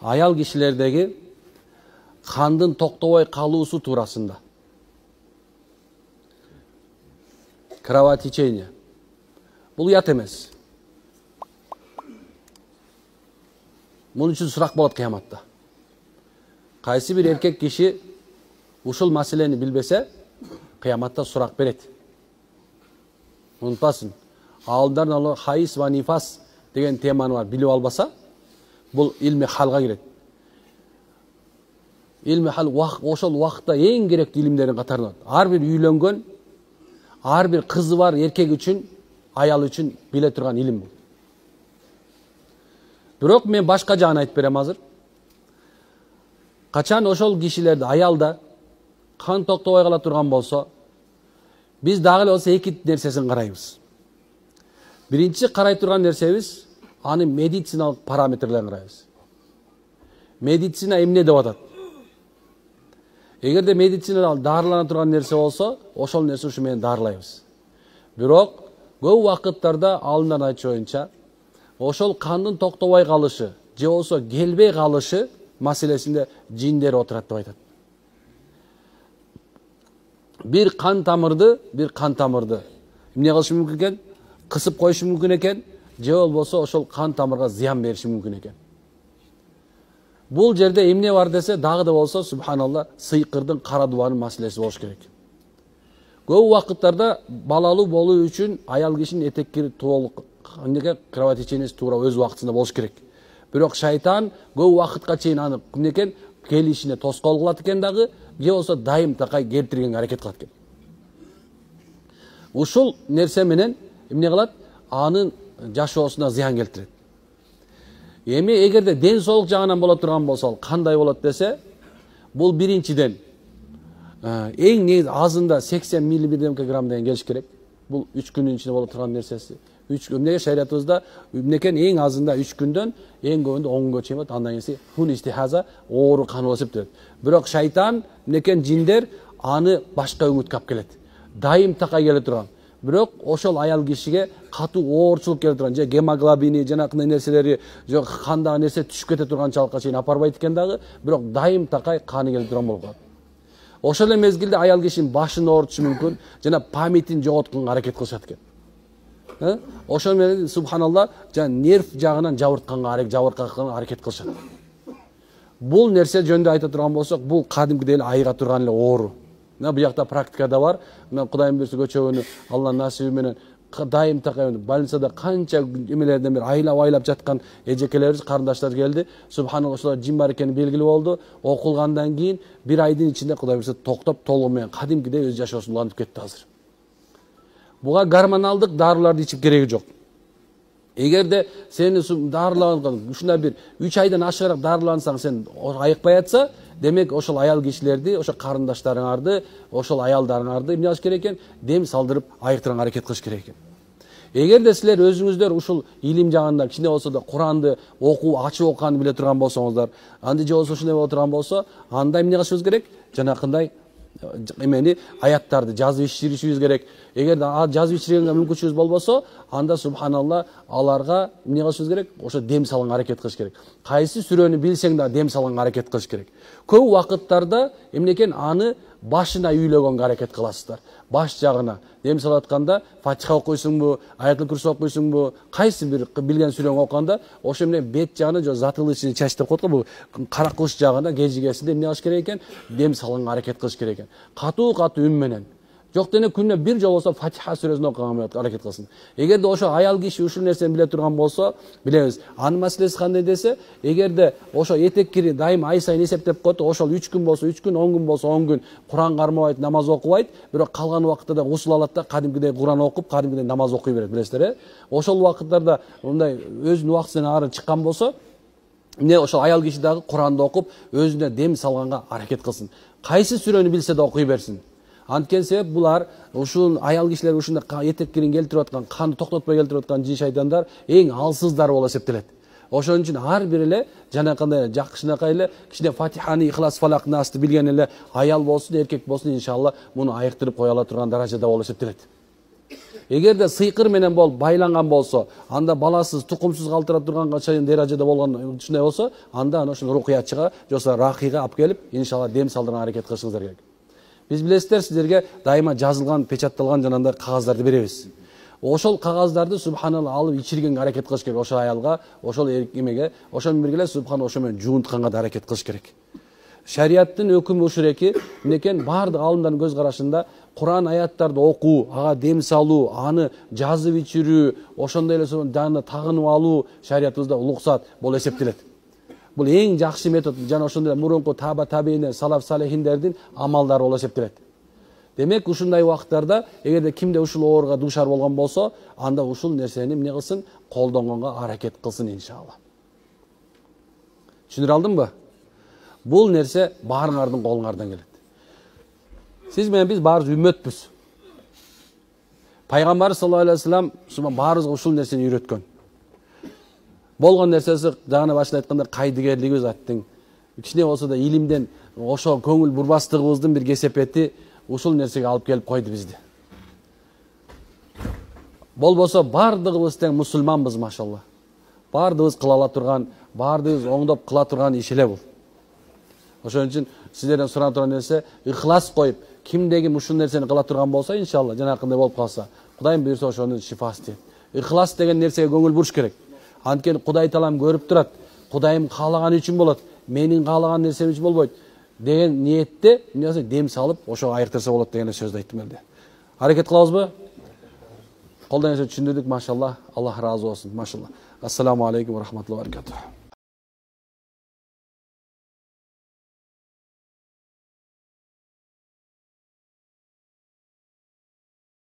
Ayal kişilerdeki kandın tokтобой калуусу туурасында. Кровотечение. Бул уят эмес. Bunun için surak bolat kıyamatta. Kaysi bir erkek kişi uşul masileni bilbese kıyamatta surak beret. Unutmasın. Ağıldan alı hayis ve nifas degen temanı var. Bilip albasa bu ilmi halga giret. İlmi hal oşol vakıtta en gerekli ilimlerin katarına. Har bir üylengen, har bir kızı var erkek için, ayal için bile turgan ilim bu. Bирок мен башка жагын айтып берем азыр. Качан ошол кишилерди аялда кан токтобой кала турган болсо, биз дагы эле болсо эки нерсесин карайбыз. Биринчи карай турган нерсебиз анын медициналык параметрлерин карайбыз. Медицина эмне деп атат? Эгерде медициналык дарылана турган нерсе болсо, ошол нерсе ушу менен дарылайбыз. Бирок көп убакыттарда алымдан айтышы боюнча ошол кандын токтобой калышы же болсо келбей калышы маселесинде жиндер отурат деп айтат. Bir kan tamırdı эмне кылышы мүмкүн экен? Кысып коюшу мүмкүн экен, же болбосо ошол кан тамырга зыян бериши мүмкүн экен. Бул жерде эмне бар десе, дагы да болсо субханалла сыйкырдын кара дубанын маселеси болуш керек. Көп убакыттарда балалуу болуу үчүн аял кишинин этеккири толук кровотечениеси туура өз убактысында болуш керек. Бирок шайтан көп убакытка чейин аны кимдекен келишине тоскоол кылат экен дагы, же болсо дайым такай келтиргенге аракет кылат экен. Ушул нерсе менен эмне кылат? Анын жашоосуна зыян келтирет. Эми эгерде ден соолук жагынан боло турган болсо, кандай болот десе, бул биринчиден эң негизи азында 80 мг деген келиш керек. Бул 3 күнүн ичинде боло турган нерсеси. 3 күндө шариятыбызда эмнекен эң азында 3 күндөн эң көбүндө 10 күнгө чейин болот. Андан кийин хун истихаза оору кан болуп эсептелет. Бирок шайтан эмнекен жиндер аны башка үмүткө алып келет. Дайым такай келе турган. Бирок ошол аял кишиге катуу оорчулук келе турган, же гемоглобини, жанакындай нерселери, же кандагы нерсе түшүп кете турганчалыкка чейин апарбайт экен дагы, бирок дайым такай каны келе турган болуп калат. Ошол эле мезгилде аял кишинин башын оорутушу мүмкүн, жана памятин жоготконго аракет кылышат экен. Ошол менен субханалла жана нерв жагынан жабыркаганга аракет кылышат. Бул нерсе жөнүндө айта турган болсок, бул кадимкидей эле айыга турган эле оору. Бул жакта практикада бар. Мен Кудайым буйрса көчөгөнү Алла насиби менен дайым такай больницада канча эмелерден бери айлап жаткан эжекелерибиз, карындаштар келди. Субханалла ошолор жин бар экени белгилүү болду. Окулгандан кийин 1 айдын ичинде Кудай буйрса токтоп толугу менен кадимкидей өз жашоосун улантып кетти азыр. Буга гормоналдык дарыларды ичип кереги жок. Эгерде сени дарыланган ушундай бир 3 айдан ашыгыраак дарылансаң сен айыкпай атса, демек ошол аял кишилерди, ошол карындаштарыңарды, ошол аялдарыңарды эмне кылыш керек экен? Дем салдырып айыктырганга аракет кылыш керек экен. Эгерде силер өзүңүздөр ушул илим жагында кичине болсо да Куранды окуу, ачып окуганды биле турган болсоңуздар, анда же болсо ушундай боло турган болсо, анда эмне кылышыбыз керек? Жанакындай эмени аяттарды жазып иширишибиз керек. Эгерде жазып иширгенге мүмкүнчүлүгүбүз болбосо, анда субханалла аларга эмне кылышыбыз керек? Ошо дем салганга аракет кылыш керек. Кайсы сүрөнү билсең да дем салганга аракет кылыш керек. Көп убакыттарда эмнекен аны башына үйлөгөнгө аракет кыласыздар. Баш жагына дем салатканда Фатиха окуйсуңбу, Аятул Курси окуйсуңбу, кайсы бир билген сүрөңү окуганда ошо менен бет жагына же затылычный часть деп коет го, бул каракылыш жагына кежигесинде эмне кылыш керек экен? Дем салганга аракет кылыш керек экен. Катуу үн менен. Жок дене күнүнө бир жолу болсо Фатиха сүрөсүн окуганга аракет кылсын. Эгерде ошо аял киши ушул нерсени биле турган болсо, билебиз. Анын маселеси кандай десе, эгерде ошо этеккири дайым ай сайын эсептеп коет, ошол 3 күн болсо 3 күн, 10 күн болсо 10 күн Куран кармабайт, намаз окубайт, бирок калган убакытта да гусул алат да кадимкидей Куран окуп, кадимкидей намаз окуй берет, билесиздер, Ошол убакыттарда мындай өзүнүн убактысынан ары чыккан болсо, эмне ошол аял киши дагы Куранды окуп, өзүнө дем салганга аракет кылсын. Кайсы сүрөнү билсе да окуй берсин. Анткен себеп булар ушул аял кишилер ушундай этеккирин келтирип аткан, канды токтотпой келтирип аткан жин шайтандар эң алсыздар болуп эсептелет. Ошон үчүн ар бир эле жанакындай жакшынакай эле кичине Фатиханы, Ихлас, Фалак, Насты билген эле аял болсун, эркек болсун, иншалла муну айыктырып кое ала турган даражада болуп эсептелет. Эгерде сыйкыр менен болуп байланган болсо, анда баласыз, тукумсуз калтыра турганга чейин даражада болгон ушундай болсо, анда аны ошол рукуячыга, жоса рахига алып келип, иншалла дем салдырганга аракет кылышыңыздар керек. Биз билесиздер, сиздерге дайыма жазылган, печатталган жанагындай кагаздарды беребиз. Ошол кагаздарды субханалла алып ичиргенге аракет кылыш керек. Ошол аялга, ошол эркемеге, ошол менен бирге субханалла ошо менен жуунтканга да аракет кылыш керек. Шариаттын өкүмү ушул эки, мынекен бардык алымдардын көз карашында Кур'ан аяттарды окуу, ага дем салуу, аны жазып ичирүү, ошондой эле жана тагынып алуу шариятыбызда улуксат болуп эсептелет. Бул эң жакшы метод жана ошондой мурунку таба табиине, салаф салихиндердин амалдары болуп эсептелет. Демек ушундай убакыттарда эгерде кимде ушул ооруга дуушар болгон болсо, анда ушул нерсени эмне кылсын? Колдонгонго аракет кылсын иншалла. Түшүндүрө алдымбы? Бул нерсе баарыңардын колуңардан келет. Сиз менен биз баарыбыз үммөтпүз. Пайгамбар саллаллаху алейхи вассалам баарыбызга ушул нерсени үйрөткөн. Болгон нерсеси жана башында айтканда кайдыгерлигибиз аттың. Кичине болсо да илимден ошо көңүл бурбастыгыбыздын бир кесепети ушул нерсеге алып келип койду бизди. Болбосо бардыгыбыз тең мусулманбыз, машалла. Бардыгыбыз кыла ала турган, бардыгыбыз оңдоп кыла турган иш эле бул. Ошон үчүн сиздерден сурап турган нерсе ихлас коюп, кимдеги ушул нерсени кыла турган болсо, иншалла жанакындай болуп калса, Кудайым буйрса ошонун шифасы тиет. Ихлас деген нерсеге көңүл буруш керек. Анткени Кудай таалам көрүп турат. Кудайым каалаган үчүн болот. Менин каалаган нерсем үчүн болбойт деген ниетте дем салып, ошо айыртырса болот деген сөздү айттым эле. Аракет кылабызбы? Колдон эсе түшүндүрдүк, машалла. Аллах разы болсун, машалла. Ассаламу алейкум ва рахматуллахи ва баракатух.